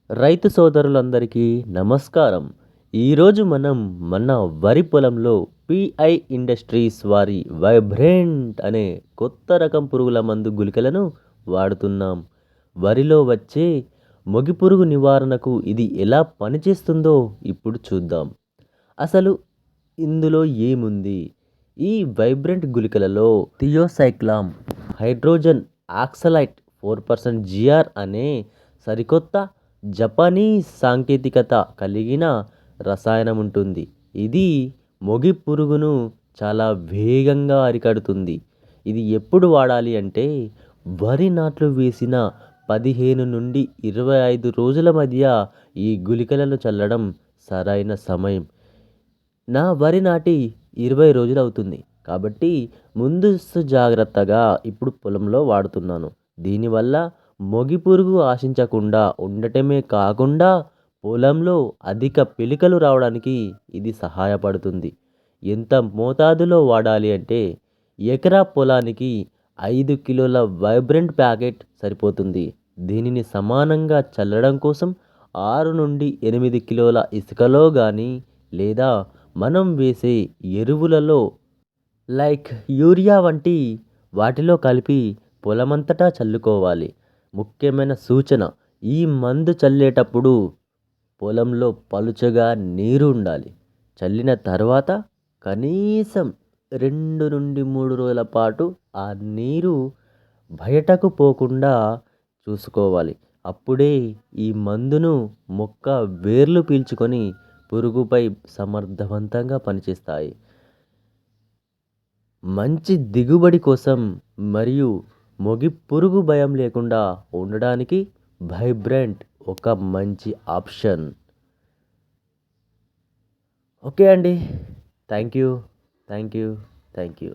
రైతు సోదరులందరికీ నమస్కారం. ఈరోజు మనం మన వరి పొలంలో పిఐ ఇండస్ట్రీస్ వారి వైబ్రెంట్ అనే కొత్త రకం పురుగుల మందు గుళికలను వాడుతున్నాం. వరిలో వచ్చే మొగి పురుగు నివారణకు ఇది ఎలా పనిచేస్తుందో ఇప్పుడు చూద్దాం. అసలు ఇందులో ఏముంది? ఈ వైబ్రెంట్ గుళికలలో థియోసైక్లామ్, హైడ్రోజన్ ఆక్సలైట్ 4% జిఆర్ అనే సరికొత్త జపనీస్ సాంకేతికత కలిగిన రసాయనం ఉంటుంది. ఇది మొగి పురుగును చాలా వేగంగా అరికడుతుంది. ఇది ఎప్పుడు వాడాలి అంటే వరి నాట్లు వేసిన 15 నుండి 25 రోజుల మధ్య ఈ గుళికలను చల్లడం సరైన సమయం. నా వరి నాటి 20 రోజులు అవుతుంది. కాబట్టి ముందస్తు జాగ్రత్తగా ఇప్పుడు పొలంలో వాడుతున్నాను. దీనివల్ల మొగి పురుగు ఆశించకుండా ఉండటమే కాకుండా పొలంలో అధిక పిలికలు రావడానికి ఇది సహాయపడుతుంది. ఎంత మోతాదులో వాడాలి అంటే ఎకరా పొలానికి 5 కిలోల వైబ్రెంట్ ప్యాకెట్ సరిపోతుంది. దీనిని సమానంగా చల్లడం కోసం 6 నుండి 8 కిలోల ఇసుకలో కానీ లేదా మనం వేసే ఎరువులలో లైక్ యూరియా వంటి వాటిలో కలిపి పొలమంతటా చల్లుకోవాలి. ముఖ్యమైన సూచన: ఈ మందు చల్లేటప్పుడు పొలంలో పలుచగా నీరు ఉండాలి. చల్లిన తర్వాత కనీసం 2 నుండి 3 రోజుల పాటు ఆ నీరు బయటకు పోకుండా చూసుకోవాలి. అప్పుడే ఈ మందును మొక్క వేర్లు పీల్చుకొని పురుగుపై సమర్థవంతంగా పనిచేస్తాయి. మంచి దిగుబడి కోసం మరియు మొగి పురుగు భయం లేకుండా ఉండడానికి వైబ్రెంట్ ఒక మంచి ఆప్షన్. ఓకే అండి. Thank you. Thank you. Thank you.